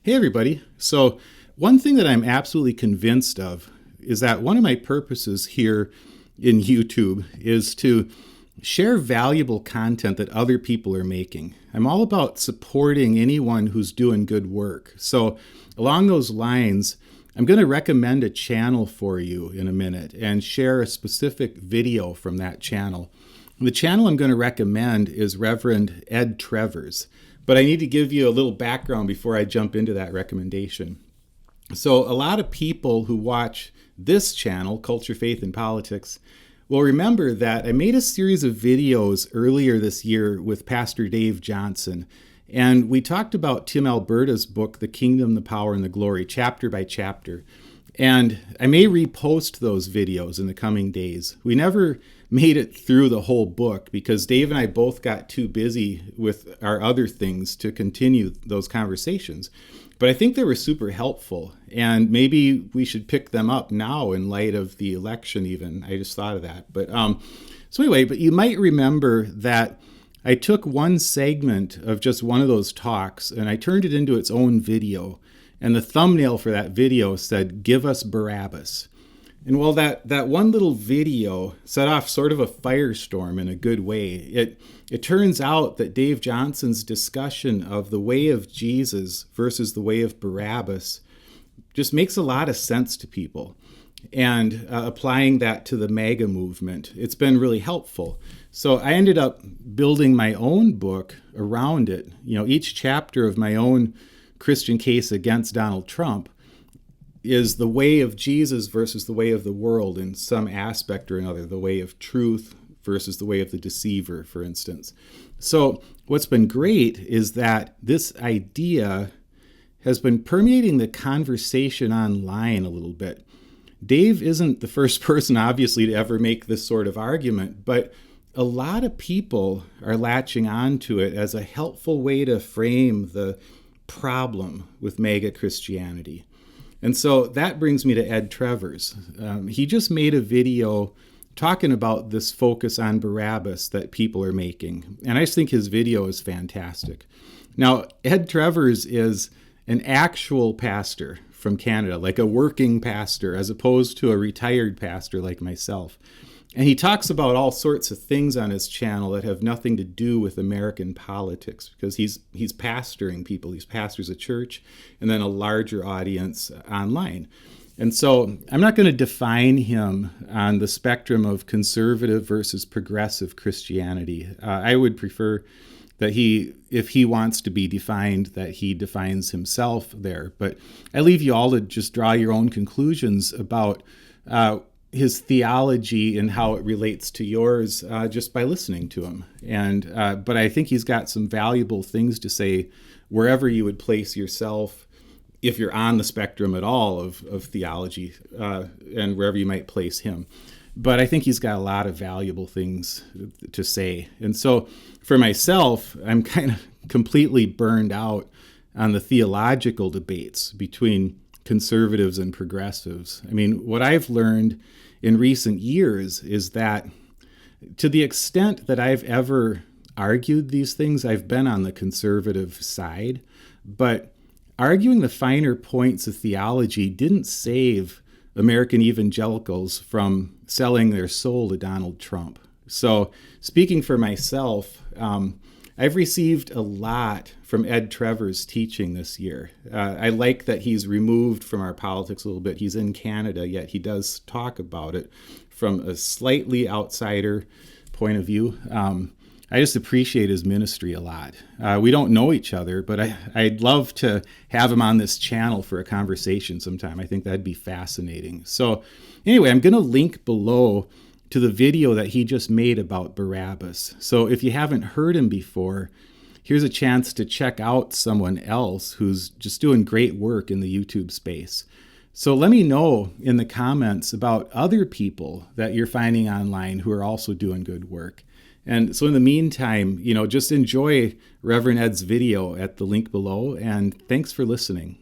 Hey, everybody. So, one thing that I'm absolutely convinced of is that one of my purposes here in YouTube is to share valuable content that other people are making. I'm all about supporting anyone who's doing good work. So, along those lines, I'm going to recommend a channel for you in a minute and share a specific video from that channel. The channel I'm going to recommend is Reverend Ed Trevors. But I need to give you a little background before I jump into that recommendation. So a lot of people who watch this channel, Culture, Faith, and Politics, will remember that I made a series of videos earlier this year with Pastor Dave Johnson. And we talked about Tim Alberta's book, The Kingdom, the Power, and the Glory, chapter by chapter. And I may repost those videos in the coming days. We never made it through the whole book because Dave and I both got too busy with our other things to continue those conversations. But I think they were super helpful, and maybe we should pick them up now in light of the election even. I just thought of that. But but you might remember that I took one segment of just one of those talks and I turned it into its own video. And the thumbnail for that video said, "Give us Barabbas." And while that one little video set off sort of a firestorm in a good way, it turns out that Dave Johnson's discussion of the way of Jesus versus the way of Barabbas just makes a lot of sense to people. And applying that to the MAGA movement, it's been really helpful. So I ended up building my own book around it. You know, each chapter of my own Christian case against Donald Trump is the way of Jesus versus the way of the world in some aspect or another, the way of truth versus the way of the deceiver, for instance. So what's been great is that this idea has been permeating the conversation online a little bit. Dave isn't the first person, obviously, to ever make this sort of argument, but a lot of people are latching onto it as a helpful way to frame the problem with MAGA Christianity. And so that brings me to Ed Trevors. He just made a video talking about this focus on Barabbas that people are making. And I just think his video is fantastic. Now, Ed Trevors is an actual pastor from Canada, like a working pastor, as opposed to a retired pastor like myself. And he talks about all sorts of things on his channel that have nothing to do with American politics, because he's pastoring people. He pastors a church and then a larger audience online. And so I'm not going to define him on the spectrum of conservative versus progressive Christianity. I would prefer that if he wants to be defined, that he defines himself there. But I leave you all to just draw your own conclusions about his theology and how it relates to yours just by listening to him. But I think he's got some valuable things to say wherever you would place yourself, if you're on the spectrum at all of theology, and wherever you might place him. But I think he's got a lot of valuable things to say. And so for myself, I'm kind of completely burned out on the theological debates between conservatives and progressives. I mean, what I've learned in recent years is that to the extent that I've ever argued these things, I've been on the conservative side, but arguing the finer points of theology didn't save American evangelicals from selling their soul to Donald Trump. So speaking for myself, I've received a lot from Ed Trevors' teaching this year. I like that he's removed from our politics a little bit. He's in Canada, yet he does talk about it from a slightly outsider point of view. I just appreciate his ministry a lot. We don't know each other, but I'd love to have him on this channel for a conversation sometime. I think that'd be fascinating. So anyway, I'm going to link below to the video that he just made about Barabbas. So if you haven't heard him before, here's a chance to check out someone else who's just doing great work in the YouTube space. So let me know in the comments about other people that you're finding online who are also doing good work. And so in the meantime, just enjoy Reverend Ed's video at the link below, and thanks for listening.